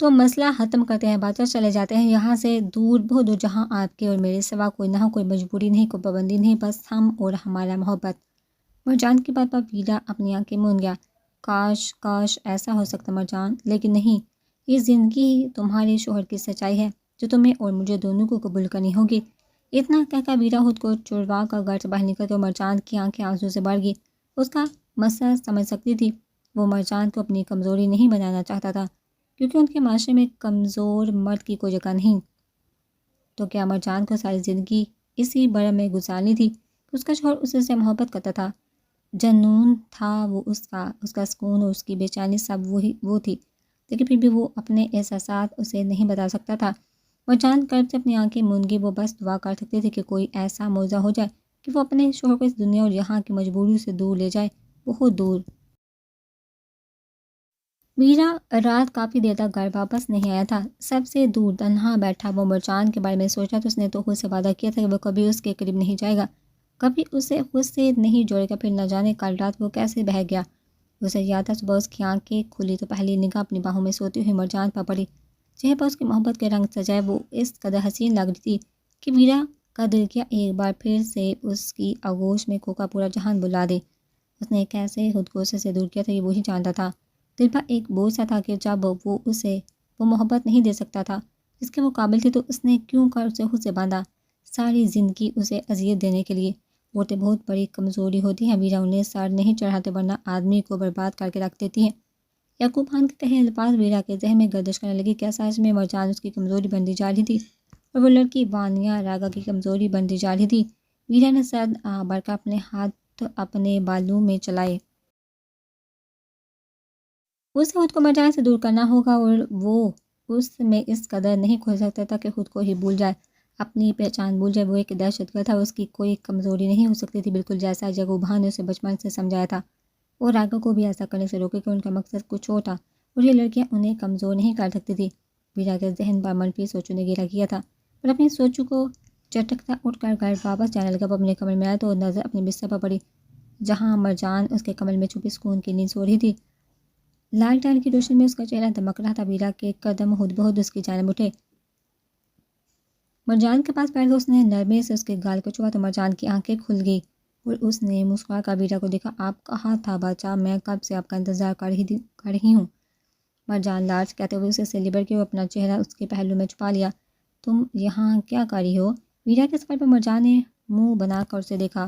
تو مسئلہ ختم کرتے ہیں، بادشاہ چلے جاتے ہیں یہاں سے دور، بہت دور، جہاں آپ کے اور میرے سوا کوئی نہ ہو، کوئی مجبوری نہیں، کوئی پابندی نہیں، بس ہم اور ہمارا محبت۔ مرجان کی بات پر ویرا اپنی آنکھیں موند گیا۔ کاش کاش ایسا ہو سکتا مرجان، لیکن نہیں، یہ زندگی ہی تمہارے شوہر کی سچائی ہے جو تمہیں اور مجھے دونوں کو قبول کرنی ہوگی۔ اتنا کہہ کر ویرا خود کو چھڑوا کر گھر سے باہر نکل گئی۔ مرجان کی آنکھیں آنسو سے بھر گئی۔ اس کا مسئلہ سمجھ سکتی تھی، وہ مرجان کو اپنی کمزوری نہیں بنانا چاہتا تھا، کیونکہ ان کے معاشرے میں کمزور مرد کی کوئی جگہ نہیں۔ تو کیا مرجان کو ساری زندگی اسی برم میں گزارنی تھی کہ اس کا شوہر اسے سے محبت کرتا تھا؟ جنون تھا وہ اس کا سکون اور اس کی بے چینی سب وہ تھی، لیکن پھر بھی وہ اپنے احساسات اسے نہیں بتا سکتا تھا۔ مرجان کرب سے اپنی آنکھیں موند گئی۔ وہ بس دعا کر سکتی تھی کہ کوئی ایسا معجزہ ہو جائے کہ وہ اپنے شوہر کو اس دنیا اور یہاں کی مجبوریوں سے دور لے جائے، بہت دور۔ ویرا رات کافی دیر تک گھر واپس نہیں آیا تھا۔ سب سے دور تنہا بیٹھا وہ مرجان کے بارے میں سوچ رہا تھا۔ اس نے تو خود سے وعدہ کیا تھا کہ وہ کبھی اس کے قریب نہیں جائے گا، کبھی اسے خود سے نہیں جوڑے گا۔ پھر نہ جانے کل رات وہ کیسے بہہ گیا۔ اسے یاد تھا صبح اس کی آنکھیں کھلی تو پہلی نگاہ اپنی باہوں میں سوتی ہوئی مرجان پر پڑی۔ چہرے پر اس کی محبت کے رنگ سجائے وہ اس قدر حسین لگ رہی تھی کہ ویرا کا دل کیا ایک بار پھر سے اس کی آغوش میں کھو کر پورا جہان بلا دے۔ اس نے کیسے خود کو اسے سے دور کیا تھا یہ وہی جانتا تھا۔ دل پر ایک بوجھ سا تھا کہ جب وہ اسے وہ محبت نہیں دے سکتا تھا جس کے وہ قابل تھی، تو اس نے کیوں کر اسے خود سے باندھا، ساری زندگی اسے اذیت دینے کے لیے۔ عورتیں بہت بڑی کمزوری ہوتی ہیں، ویرا انہیں سر نہیں چڑھاتے ورنہ آدمی کو برباد کر کے رکھ دیتی ہیں۔ یعقوب خان کے کہے الفاظ ویرا کے ذہن میں گردش کرنے لگی۔ کیا سچ میں مرجان اس کی کمزوری بنتی جا رہی تھی اور وہ لڑکی وانیہ راگا کی کمزوری بنتی جا رہی تھی؟ ویرا نے سر بھر کر اپنے ہاتھ اپنے بالوں میں چلائے۔ اسے خود کو مرجان سے دور کرنا ہوگا، اور وہ اس میں اس قدر نہیں کھو سکتا تھا کہ خود کو ہی بھول جائے، اپنی پہچان بھول جائے۔ وہ ایک دہشت گرد تھا، اس کی کوئی کمزوری نہیں ہو سکتی تھی، بالکل جیسا یعقوب خان نے اسے بچپن سے سمجھایا تھا۔ اور راگا کو بھی ایسا کرنے سے روکے کہ ان کا مقصد کچھ اور تھا، اور یہ لڑکیاں انہیں کمزور نہیں کر سکتی تھی۔ ویرا کے ذہن پر منفی سوچوں نے گھیرا کیا تھا، اور اپنی سوچوں کو چٹکتا اٹھ کر گھر واپس جانے لگا۔ وہ اپنے کمرے میں آیا تو نظر اپنے بستر پر پڑی جہاں مرجان اس کے کمرے میں چھپی سکون کی نیند سو رہی تھی۔ لائٹ ٹائل کی روشنی میں اس کا چہرہ دمک رہا تھا۔ ویرا کے قدم خود بخود اس کی جانب اٹھے۔ مرجان کے پاس بیٹھ کر اس نے نرمی سے اس کے گال کو چھوا تو مرجان کی آنکھیں کھل گئی اور اس نے مسکرا کر ویرا کو دیکھا۔ آپ کہاں تھا بادشاہ؟ میں کب سے آپ کا انتظار کر رہی ہوں۔ مرجان لارج کہتے ہوئے اسے سے لبڑ کے اپنا چہرہ اس کے پہلو میں چھپا لیا۔ تم یہاں کیا کر رہی ہو؟ ویرا کے سوال پر مرجان نے منہ بنا کر اسے دیکھا۔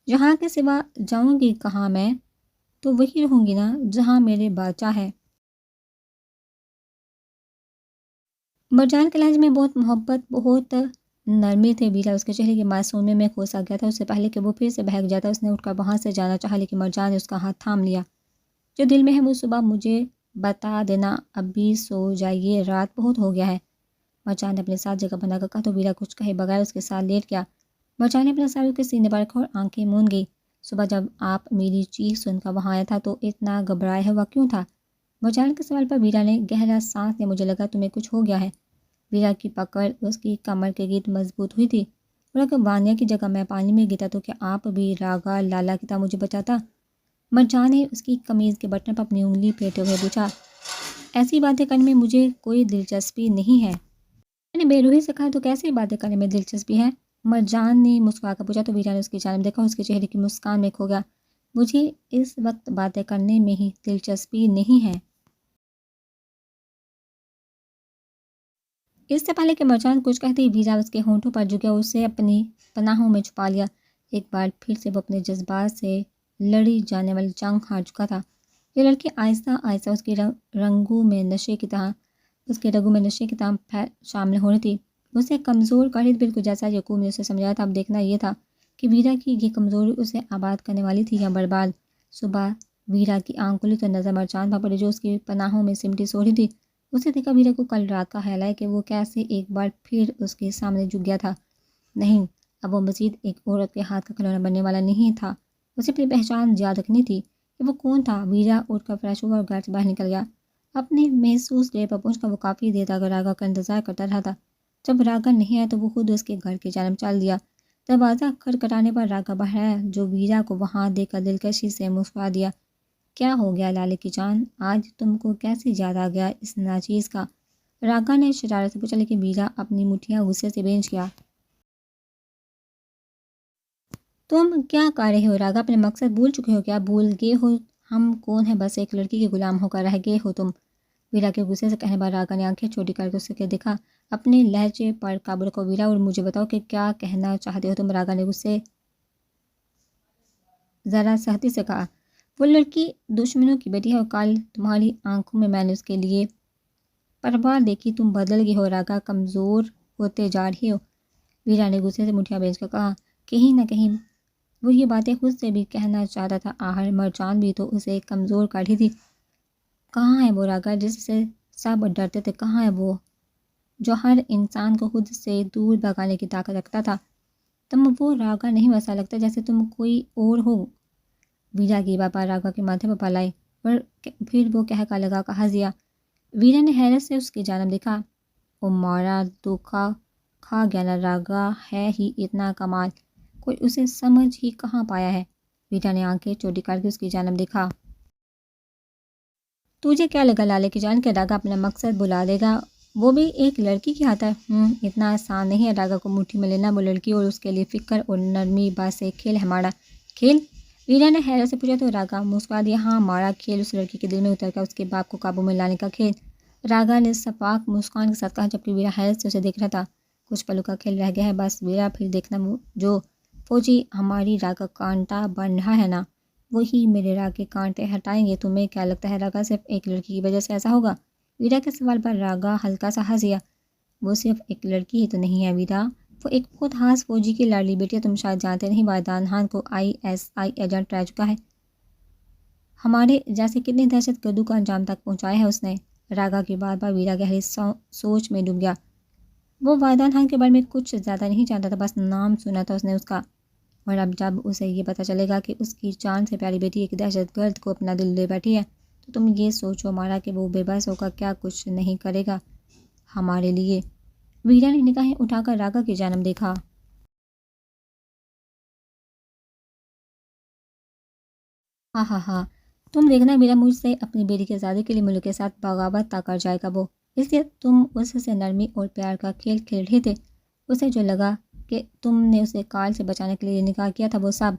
یہاں کے سوا جاؤں گی کہاں میں؟ تو وہی رہوں گی نا جہاں میرے بادشاہ ہے۔ مرجان کے لہجے میں بہت محبت، بہت نرمی تھے۔ ویرا اس کے چہرے کی معصومیت میں کھو سا گیا تھا۔ اس سے پہلے کہ وہ پھر سے بہک جاتا اس نے اٹھ کر وہاں سے جانا چاہا، لیکن مرجان نے اس کا ہاتھ تھام لیا۔ جو دل میں ہے وہ صبح مجھے بتا دینا، ابھی سو جائیے، رات بہت ہو گیا ہے۔ مرجان نے اپنے ساتھ جگہ بنا کر کہا تو ویرا کچھ کہے بغیر اس کے ساتھ لیٹ گیا۔ مرجان نے اپنا سر اس کے سینے پر رکھا اور آنکھیں موند گئی۔ صبح جب آپ میری چیخ سن کر وہاں آیا تھا تو اتنا گھبرائے ہوا کیوں تھا؟ مرجان کے سوال پر ویرا نے گہرا سانس لیا۔ مجھے لگا تمہیں کچھ ہو گیا ہے۔ ویرا کی پکڑ اس کی کمر کے گرد مضبوط ہوئی تھی۔ اور اگر وانیہ کی جگہ میں پانی میں گرتا تو کیا آپ بھی راگا لالا کی طرح مجھے بچاتا؟ مرجان نے اس کی قمیض کے بٹن پر اپنی انگلی پھیرتے ہوئے پوچھا۔ ایسی باتیں کرنے میں مجھے کوئی دلچسپی نہیں ہے۔ میں نے بے روحی سے کہا تو کیسی باتیں کرنے میں دلچسپی ہے؟ مرجان نے مسکرا کر پوچھا تو ویرا نے اس کی جانب دیکھا، اس کے چہرے کی مسکان میں کھو گیا۔ مجھے اس وقت باتیں کرنے میں ہی دلچسپی نہیں ہے۔ اس سے پہلے کہ مرجان کچھ کہتی ویرا اس کے ہونٹوں پر جھک گیا، اسے اپنی پناہوں میں چھپا لیا۔ ایک بار پھر سے وہ اپنے جذبات سے لڑی جانے والی جنگ ہار چکا تھا۔ یہ لڑکی آہستہ آہستہ اس کے رگوں میں نشے کی طرح شامل ہو رہی تھی، اسے کمزور کر رہی تھی، بالکل جیسا یعقوب نے اسے سمجھایا تھا۔ اب دیکھنا یہ تھا کہ ویرا کی یہ کمزوری اسے آباد کرنے والی تھی یا برباد۔ صبح ویرا کی آنکھ کھلی تو نظر مرجان پر پڑی جو اس کی پناہوں میں سمٹی سو رہی تھی۔ اسے دیکھا ویرا کو کل رات کا خیال آیا کہ وہ کیسے ایک بار پھر اس کے سامنے جھک گیا تھا۔ نہیں، اب وہ مزید ایک عورت کے ہاتھ کا کھلونا بننے والا نہیں تھا۔ اسے اپنی پہچان یاد رکھنی تھی کہ وہ کون تھا۔ ویرا اٹھ کر فریش ہوا اور گھر سے باہر نکل گیا۔ اپنے محسوس ڈیر پر پہنچ کر وہ کافی دیر تک راگا کا انتظار کرتا رہا تھا۔ جب راگا نہیں آیا تو وہ خود اس کے گھر کی جانب چل دیا۔ دروازہ کھٹکھٹانے پر راگا باہر آیا جو ویرا کو وہاں دیکھ کر دلکشی سے مسکرا دیا۔ کیا ہو گیا لالے کی جان، آج تم کو کیسے یاد آ گیا اس ناچیز کا؟ راگا نے شرارت سے پوچھا، لیکن ویرا اپنی مٹھیاں غصے سے بھیج گیا۔ تم کیا کر رہے ہو راگا؟ اپنے مقصد بھول چکے ہو کیا؟ بھول گئے ہو ہم کون ہیں؟ بس ایک لڑکی کے غلام ہو کر رہ گئے ہو تم۔ ویرا کے غصے سے کہنے بعد راگا نے آنکھیں چھوٹی کر کے اسے کے دیکھا۔ اپنے لہجے پر قابو رکھو ویرا، اور مجھے بتاؤ کہ کیا کہنا چاہتے ہو تم؟ راگا نے غصے ذرا سختی سے کہا۔ وہ لڑکی دشمنوں کی بیٹی ہے، اور کل تمہاری آنکھوں میں میں نے اس کے لیے پرواہ دیکھی۔ تم بدل گئے ہو راگا، کمزور ہوتے جا رہے ہو۔ ویرا نے غصے سے مٹھیاں بھیج کر کہا، کہیں نہ کہیں وہ یہ باتیں خود سے بھی کہنا چاہتا تھا، آخر مرجان بھی تو اسے کمزور کر رہی تھی۔ کہاں ہے وہ راگا جس سے سب ڈرتے تھے؟ کہاں ہے وہ جو ہر انسان کو خود سے دور بھگانے کی طاقت رکھتا تھا؟ تم وہ راگا نہیں، ویسا لگتا جیسے تم کوئی اور ہو۔ ویرا کی بابا راگا کے ماتھے پر پلائے، اور پھر وہ کہہ کر لگا کہا دیا۔ ویرا نے حیرت سے اس کی جانب دیکھا۔ وہ مارا دھوکا کھا گیا نا، راگا ہے ہی اتنا کمال، کوئی اسے سمجھ ہی کہاں پایا ہے۔ ویرا نے آنکھیں چھوٹی کر کے اس کی جانب دیکھا۔ تجھے کیا لگا لالے کی جان کہ راگا اپنا مقصد بلا دے گا، وہ بھی ایک لڑکی کی ہاتھ ہے؟ اتنا آسان نہیں ہے راگا کو مٹھی میں لینا، وہ لڑکی اور اس کے لیے فکر اور نرمی بس ایک کھیل ہے ہمارا۔ کھیل؟ ویرا نے حیرت سے پوچھا تو راگا مسکرا دیا۔ ہاں، ہمارا کھیل اس لڑکی کے دل میں اتر کر اس کے باپ کو قابو میں لانے کا کھیل، راگا نے شفاف مسکان کے ساتھ کہا، جبکہ ویرا حیرت سے اسے دیکھ رہا تھا۔ کچھ پلوں کا کھیل رہ گیا ہے بس ویرا، پھر دیکھنا جو فوجی ہماری راگا کانٹا بن رہا ہے نا، وہی میرے راگ کے کانٹے ہٹائیں گے۔ تمہیں کیا لگتا ہے راگا صرف ایک لڑکی کی وجہ سے ایسا ہوگا؟ ویرا کے سوال پر راگا ہلکا سا ہنس دیا۔ وہ صرف ایک لڑکی ہی تو نہیں ہے ویرا، وہ ایک بہت خاص فوجی کی لاڈلی بیٹی ہے۔ تم شاید جانتے نہیں، وادان خان کو ISI ایجنٹ رہ چکا ہے، ہمارے جیسے کتنے دہشت گردوں کو انجام تک پہنچایا ہے اس نے۔ راگا کی بات پر ویرا گہری سوچ میں ڈوب گیا۔ وہ وادان خان کے بارے میں کچھ زیادہ نہیں جانتا تھا، بس نام سنا تھا اس نے اس کا، اور اب جب اسے یہ پتہ چلے گا کہ اس کی جان سے پیاری بیٹی ایک دہشت گرد کو اپنا دل دے بیٹھی ہے، تو تم یہ سوچو مارا کہ وہ بے بس ہو کر کیا کچھ نہیں کرے گا ہمارے لیے۔ ویرا نے نگاہیں اٹھا کر راگا کی جانب دیکھا۔ ہاں ہاں ہاں، تم دیکھنا میرا مجھ سے اپنی بیٹی کے آزادی کے لیے ملک کے ساتھ بغاوت طے کر جائے گا وہ، اس لیے تم اس سے نرمی اور پیار کا کھیل کھیل رہے تھے۔ اسے جو لگا کہ تم نے اسے کال سے بچانے کے لیے نکاح کیا تھا، وہ سب؟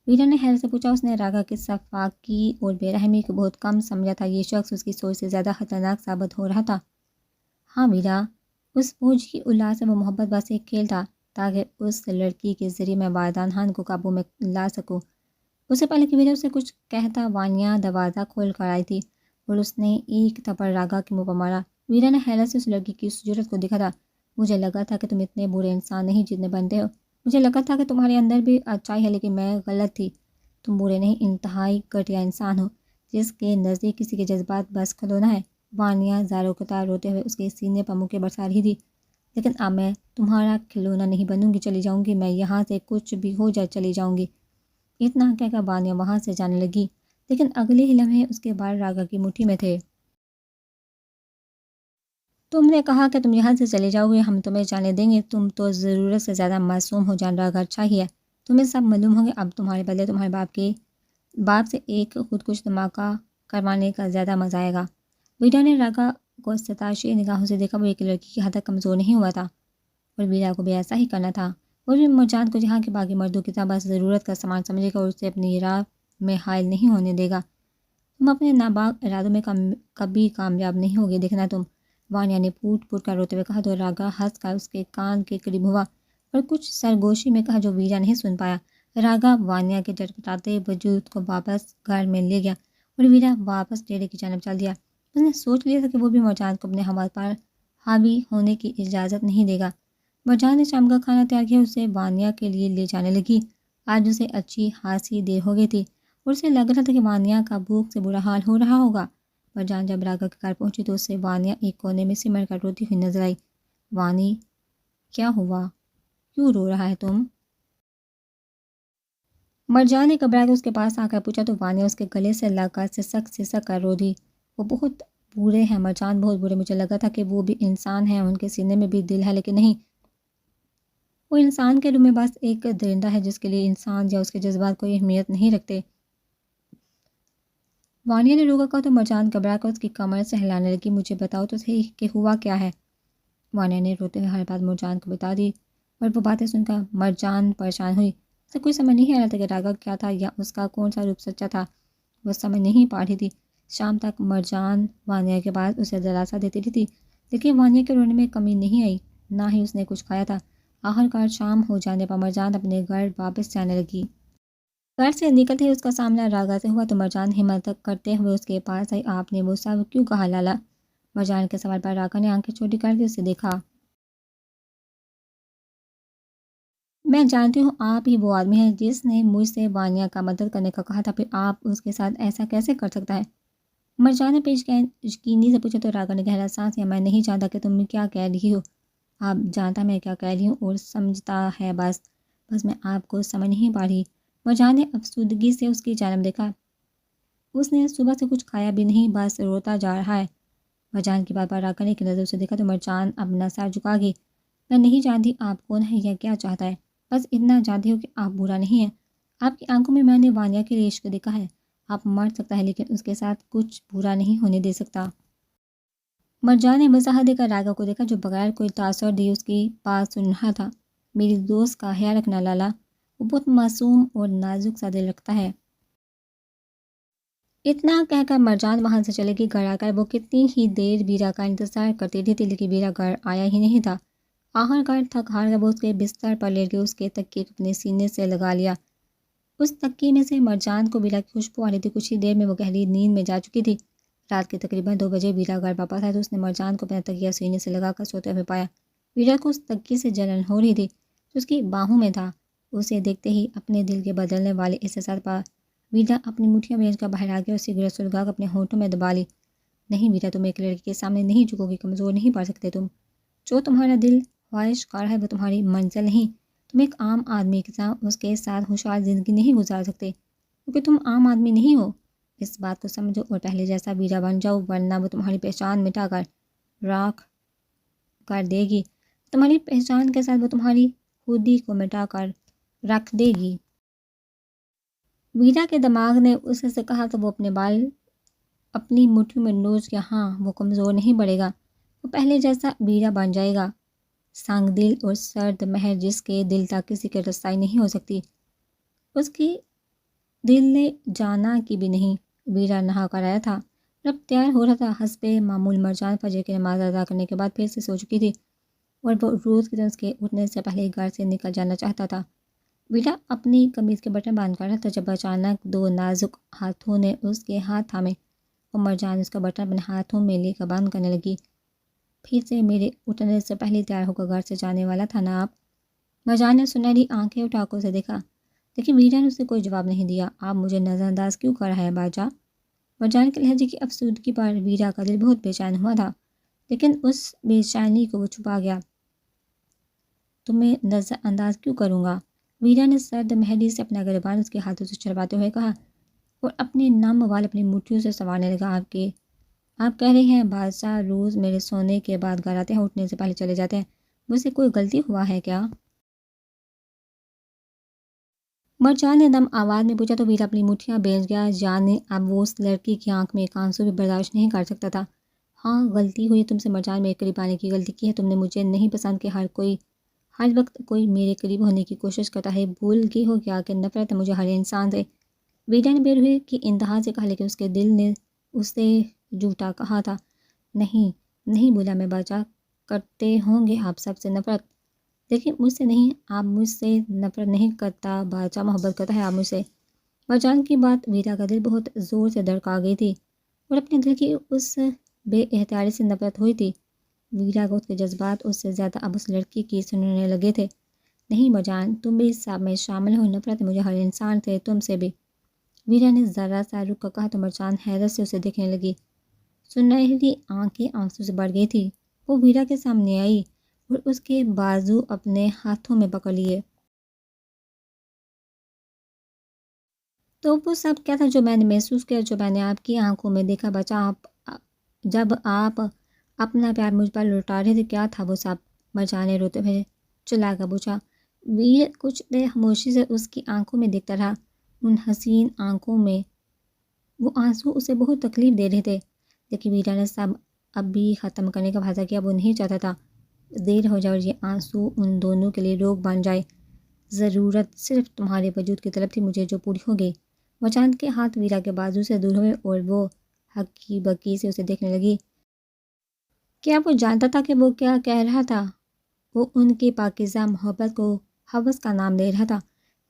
ویرا نے حیرت سے پوچھا۔ اس نے راگا کی صفاقی اور بے رحمی کو بہت کم سمجھا تھا، یہ شخص اس کی سوچ سے زیادہ خطرناک ثابت ہو رہا تھا۔ ہاں ویرا، اس فوج کی اولاد سے وہ محبت بس ایک کھیل تھا، تاکہ اس لڑکی کے ذریعے میں وادان خان کو قابو میں لا سکوں۔ اس سے پہلے کہ ویرا اسے کچھ کہتا، وانیا دروازہ کھول کر آئی تھی، اور اس نے ایک تھپڑ راگا کے منہ پر مارا۔ ویرا نے حیرت سے اس لڑکی کی اس جرأت کو دیکھا تھا۔ مجھے لگا تھا کہ تم اتنے برے انسان نہیں جتنے بنتے ہو، مجھے لگا تھا کہ تمہارے اندر بھی اچائی ہے، لیکن میں غلط تھی۔ تم برے نہیں، انتہائی گھٹیا انسان ہو، جس کے نزدیک کسی کے جذبات بس کھلونا ہے۔ وانیا زار و قطار روتے ہوئے اس کے سینے پر منہ برسا رہی تھی۔ لیکن اب میں تمہارا کھلونا نہیں بنوں گی، چلی جاؤں گی میں یہاں سے، کچھ بھی ہو جائے چلی جاؤں گی۔ اتنا کہہ کر وانیا وہاں سے جانے لگی، لیکن اگلے ہی لمحے اس کے بال راگا کی مٹھی میں تھے۔ تم نے کہا کہ تم یہاں سے چلے جاؤ گے، ہم تمہیں جانے دیں گے؟ تم تو ضرورت سے زیادہ معصوم ہو جان راگا، اچھا ہی ہے تمہیں سب معلوم ہو گیا۔ اب تمہارے بدلے تمہارے باپ سے ایک خودکش دھماکہ کروانے کا زیادہ مزہ آئے گا۔ ویرا نے راگا کو ستائشی نگاہوں سے دیکھا۔ وہ ایک لڑکی کی حد تک کمزور نہیں ہوا تھا، اور ویرا کو بھی ایسا ہی کرنا تھا۔ وہ بھی مرجان کو جہاں کے باقی مردوں کی طرح بس ضرورت کا سامان سمجھے گا، اور اسے اپنی راہ میں حائل نہیں ہونے دے گا۔ تم اپنے ناپاک ارادوں میں کبھی کامیاب نہیں ہوگے، دیکھنا تم، وانیا نے پھوٹ پھوٹ کر روتے ہوئے کہا۔ تو راگا ہنس کر اس کے کان کے قریب ہوا اور کچھ سرگوشی میں کہا جو ویرا نہیں سن پایا۔ راگا وانیا کے جٹپٹاتے وجود کو واپس گھر میں لے گیا، اور ویرا واپس ڈیرے کی جانب چل دیا۔ اس نے سوچ لیا تھا کہ وہ بھی مرجان کو اپنے حوال پر حاوی ہونے کی اجازت نہیں دے گا۔ مرجان نے شام کا کھانا تیار کیا، اسے وانیا کے لیے لے جانے لگی۔ آج اسے اچھی خاصی دیر ہو گئی تھی، اور اسے لگ رہا تھا کہ وانیا کا بھوک سے برا حال ہو رہا ہوگا۔ مرجان جب راگا کے گھر پہنچی تو اسے وانیا ایک کونے میں سمٹ کر روتی ہوئی نظر آئی۔ وانی، کیا ہوا؟ کیوں رو رہا ہے تم؟ مرجان نے گھبرا کے اس کے پاس آ کر پوچھا تو وانیا اس کے گلے سے لگ کر سسک کر رو دی۔ وہ بہت برے ہیں مرجان، بہت برے، مجھے لگا تھا کہ وہ بھی انسان ہیں، ان کے سینے میں بھی دل ہے، لیکن نہیں، وہ انسان کے روح میں بس ایک درندہ ہے جس کے لیے انسان یا اس کے جذبات کوئی اہمیت نہیں رکھتے۔ وانیہ نے روکا کہا تو مرجان گھبرا کر اس کی کمر سے ہلانے لگی۔ مجھے بتاؤ تو صحیح کہ ہوا کیا ہے؟ وانیہ نے روتے ہوئے ہر بات مرجان کو بتا دی، اور وہ باتیں سن کر مرجان پریشان ہوئی۔ اسے کوئی سمجھ نہیں آ رہا تھا کہ راگھو کیا تھا یا اس کا کون سا روپ سچا تھا۔ وہ سمجھ نہیں پا رہی تھی۔ شام تک مرجان وانیہ کے بعد اسے دلاسا دیتی رہی تھی، لیکن وانیہ کے رونے میں کمی نہیں آئی، نہ ہی اس نے کچھ کھایا تھا۔ آخرکار شام ہو جانے پر مرجان اپنے گھر واپس جانے لگی۔ گھر سے نکلتے ہی اس کا سامنا راگھو سے ہوا تو مرجان ہمت کرتے ہوئے اس کے پاس آئی۔ آپ نے وہ سب کیوں کہا لالا؟ مرجان کے سوال پر راگھو نے آنکھیں چھوٹی کر کے اسے دیکھا۔ میں جانتی ہوں آپ ہی وہ آدمی ہیں جس نے مجھ سے وانیہ کا مدد کرنے کا کہا تھا، پھر آپ اس کے ساتھ ایسا کیسے کر سکتا ہے؟ مرجان نے پیشکینی سے پوچھا تو راگھو نے گہرا سانس لیا۔ میں نہیں جانتا کہ تم کیا کہہ رہی ہو۔ آپ جانتا میں کیا کہہ رہی ہوں اور سمجھتا ہے، بس میں آپ کو سمجھ نہیں پا رہی۔ مرجان نے افسردگی سے اس کی جانب دیکھا۔ اس نے صبح سے کچھ کھایا بھی نہیں، بس روتا جا رہا ہے۔ مرجان کی بات پر راگھو نے ایک نظر سے دیکھا تو مرجان اپنا سر جھکا گئی۔ میں نہیں جانتی آپ کون ہے یا کیا چاہتا ہے، بس اتنا جانتی ہوں کہ آپ برا نہیں ہیں۔ آپ کی آنکھوں میں نے وانیہ کے لیے عشق دیکھا ہے۔ آپ مر سکتا ہے لیکن اس کے ساتھ کچھ برا نہیں ہونے دے سکتا۔ مرجان نے وضاحت دے کر راگھو کو دیکھا جو بغیر کوئی تاثر دیے اس کی بات سن رہا تھا۔ میری دوست کا خیال رکھنا لالا، وہ بہت معصوم اور نازک سا دل رکھتا ہے۔ اتنا کہہ کر مرجان وہاں سے چلے گی۔ گھر آ کر وہ کتنی ہی دیر ویرا کا انتظار کرتی رہی تھی لیکن ویرا گھر آیا ہی نہیں تھا۔ آخرکار تھک ہار کر وہ اس کے بستر پر لیٹ گئی، اس کے تکیے کو اپنے سینے سے لگا لیا۔ اس تکیے میں سے مرجان کو ویرا کی خوشبو آ رہی تھی۔ کچھ ہی دیر میں وہ گہری نیند میں جا چکی تھی۔ رات کے تقریباً 2 بجے ویرا گھر واپس آیا تو اس نے مرجان کو اپنا تکیہ سینے سے لگا کر سوتے ہوئے پایا۔ ویرا کو اس تکیے سے جلن ہو رہی تھی جو اس کی باہوں میں تھا۔ اسے دیکھتے ہی اپنے دل کے بدلنے والے احساسات پر ویرا اپنی مٹھیاں بھیج کر باہر آ گیا اور سگریٹ سلگا کر اپنے ہونٹوں میں دبا لی۔ نہیں ویرا، تم ایک لڑکی کے سامنے نہیں جھکو گی، کمزور نہیں پڑ سکتے تم۔ جو تمہارا دل خواہش کار ہے وہ تمہاری منزل نہیں۔ تم ایک عام آدمی کے ساتھ اس کے ساتھ خوشحال زندگی نہیں گزار سکتے کیونکہ تم عام آدمی نہیں ہو۔ اس بات کو سمجھو اور پہلے جیسا ویرا بن جاؤ، ورنہ وہ تمہاری پہچان مٹا کر راکھ کر دے گی۔ تمہاری پہچان کے ساتھ وہ تمہاری خودی کو مٹا کر رکھ دے گی۔ ویرا کے دماغ نے اسے سے کہا تو وہ اپنے بال اپنی مٹھیوں میں نوچ کیا۔ ہاں، وہ کمزور نہیں پڑے گا، وہ پہلے جیسا ویرا بن جائے گا، سنگ دل اور سرد مہر جس کے دل تک کسی کی رسائی نہیں ہو سکتی۔ اس کی دل نے جانا کی بھی نہیں۔ ویرا نہا کر آیا تھا اور اب تیار ہو رہا تھا۔ حسب معمول مرجان فجر کی نماز ادا کرنے کے بعد پھر سے سو چکی تھی اور وہ روز کی طرح اس کے اٹھنے سے پہلے گھر سے نکل جانا چاہتا تھا۔ ویرا اپنی قمیض کے بٹن باندھ کر رہا تھا جب اچانک 2 نازک ہاتھوں نے اس کے ہاتھ تھامے اور مرجان اس کا بٹن اپنے ہاتھوں میں لے کر بند کرنے لگی۔ پھر سے میرے اٹھنے سے پہلے تیار ہو کر گھر سے جانے والا تھا نا آپ؟ مرجان نے سنہری آنکھیں اٹھا کر اسے دیکھا لیکن ویرا نے اسے کوئی جواب نہیں دیا۔ آپ مجھے نظر انداز کیوں کر رہا ہے باجا؟ مرجان کے لہجے کی افسردگی پر ویرا کا دل بہت بے چین ہوا تھا لیکن اس بے چینی کو وہ چھپا گیا۔ تمہیں نظر انداز کیوں کروں گا؟ ویرا نے سرد مہری سے اپنا گریبان اس کے ہاتھوں سے چھڑواتے ہوئے کہا اور اپنے نم وال اپنی مٹھیوں سے سنوارنے لگا۔ آپ کہہ رہے ہیں بادشاہ روز میرے سونے کے بعد گھر آتے ہیں، اٹھنے سے پہلے چلے جاتے ہیں، مجھ سے کوئی غلطی ہوا ہے کیا؟ مرجان نے دم آواز میں پوچھا تو ویرا اپنی مٹھیاں بھیج گیا، یعنی اب وہ اس لڑکی کی آنکھ میں ایک آنسو بھی برداشت نہیں کر سکتا تھا۔ ہاں غلطی ہوئی تم سے مرجان، میرے قریب آنے کی غلطی کی ہے تم نے۔ مجھے نہیں پسند کہ ہر وقت کوئی میرے قریب ہونے کی کوشش کرتا ہے۔ بھول گئی ہو کیا کہ نفرت ہے مجھے ہر انسان سے؟ ویرا نے بے روحی کی انتہا سے کہا لیکن اس کے دل نے اسے جھوٹا کہا تھا۔ نہیں بولا میں باجا، کرتے ہوں گے آپ سب سے نفرت لیکن مجھ سے نہیں۔ آپ مجھ سے نفرت نہیں کرتا باجا، محبت کرتا ہے آپ مجھ سے۔ مرجان کی بات ویرا کا دل بہت زور سے دھڑکا گئی تھی اور اپنے دل کی اس بے اختیاری سے نفرت ہوئی تھی۔ ویرا کو اس کے جذبات اس سے زیادہ اب اس لڑکی کی سننے لگے تھے۔ نہیں مرجان، تم بھی اس سب میں شامل ہو، نفرت مجھے ہر انسان سے، تم سے بھی۔ ویرا نے ذرا سا رک کر کہا تو مرجان حیرت سے اسے دیکھنے لگی۔ سنہری آنکھیں آنسو سے بھر گئی تھی۔ وہ ویرا کے سامنے آئی اور اس کے بازو اپنے ہاتھوں میں پکڑ لیے۔ تو وہ سب کیا تھا جو میں نے محسوس کیا، جو میں نے آپ کی آنکھوں میں دیکھا بچا، جب آپ اپنا پیار مجھ پر لوٹا رہے تھے؟ کیا تھا وہ سب؟ مرجان نے روتے ہوئے چلا کر پوچھا۔ ویر کچھ دیر خاموشی سے اس کی آنکھوں میں دیکھتا رہا۔ ان حسین آنکھوں میں وہ آنسو اسے بہت تکلیف دے رہے تھے، لیکن ویرا نے سب اب بھی ختم کرنے کا وعدہ کیا۔ وہ نہیں چاہتا تھا دیر ہو جائے اور یہ آنسو ان دونوں کے لیے روک بن جائے۔ ضرورت صرف تمہارے وجود کی طلب تھی مجھے جو پوری ہو گئی۔ مرجان کے ہاتھ ویرا کے بازو سے دور ہوئے اور وہ ہکی بکی سے اسے دیکھنے لگی۔ کیا وہ جانتا تھا کہ وہ کیا کہہ رہا تھا؟ وہ ان کی پاکیزہ محبت کو ہوس کا نام دے رہا تھا۔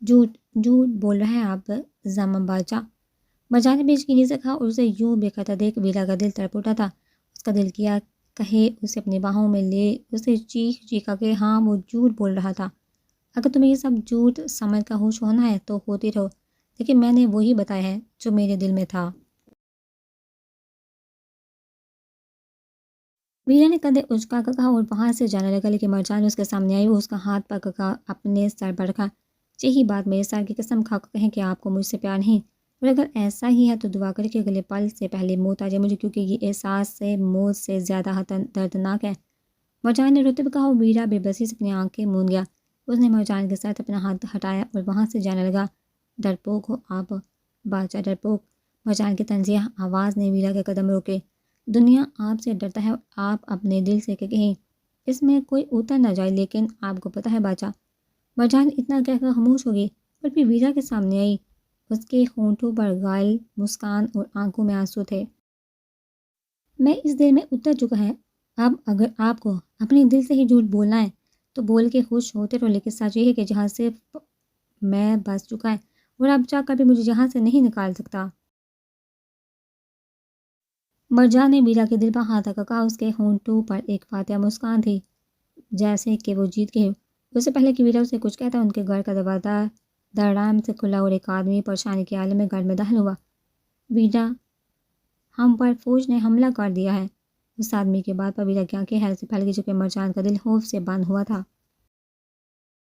جھوٹ جھوٹ بول رہا ہے آپ زماں باچا، مرجان نے بےچینی سے کہا اور اسے یوں بے خطا دیکھ ویرا کا دل تڑپ اٹھا تھا۔ اس کا دل کیا کہے اسے اپنی باہوں میں لے اسے چیخ چیخا کہ ہاں وہ جھوٹ بول رہا تھا۔ اگر تمہیں یہ سب جھوٹ سمجھ کا ہوش ہونا ہے تو ہوتی رہو، لیکن میں نے وہی بتایا ہے جو میرے دل میں تھا۔ ویرا نے کندھے اچکا کر کہا اور وہاں سے جانے لگا، لیکن مرجان اس کے سامنے آئی۔ وہ اس کا ہاتھ پکڑ کر اپنے سر پر رکھا۔ یہی بات میرے سر کی قسم کھا کر کہیں کہ آپ کو مجھ سے پیار نہیں، اور اگر ایسا ہی ہے تو دعا کریں کہ اگلے پل سے پہلے موت آ جائے مجھے، کیونکہ یہ احساس سے موت سے زیادہ دردناک ہے۔ مرجان نے روتے ہوئے کہا اور ویرا بے بسی سے اپنی آنکھیں موند گیا۔ اس نے مرجان کے ساتھ اپنا ہاتھ ہٹایا اور وہاں سے جانے لگا۔ ڈرپوک ہو آپ باچا، ڈرپوک، مرجان کی تنزیہ آواز نے ویرا کے قدم روکے۔ دنیا آپ سے ڈرتا ہے اور آپ اپنے دل سے کہیں اس میں کوئی اتر نہ جائے، لیکن آپ کو پتہ ہے باچا۔ مرجان اتنا کہہ کر خاموش ہو گئی اور پھر ویرا کے سامنے آئی۔ اس کے ہونٹوں پر غائل مسکان اور آنکھوں میں آنسو تھے۔ میں اس دل میں اتر چکا ہے، اب اگر آپ کو اپنے دل سے ہی جھوٹ بولنا ہے تو بول کے خوش ہوتے رہو، لیکن سچ یہ ہے کہ جہاں صرف میں بس چکا ہے اور اب چاہ کر بھی مجھے یہاں سے نہیں نکال سکتا۔ مرجان نے ویرا کے دل پر ہاتھ رکھا، کہا اس کے ہونٹوں پر ایک فاتحہ مسکان تھی جیسے کہ وہ جیت گئے۔ اس سے پہلے کہ ویرا اسے کچھ کہتا ان کے گھر کا دروازہ دھڑام سے کھلا اور ایک آدمی پریشانی کے عالم میں گھر میں داخل ہوا۔ ویرا، ہم پر فوج نے حملہ کر دیا ہے۔ اس آدمی کی بات پر ویرا کی آنکھیں حیرت سے پھیل گئی، چونکہ مرجان کا دل خوف سے بند ہوا تھا۔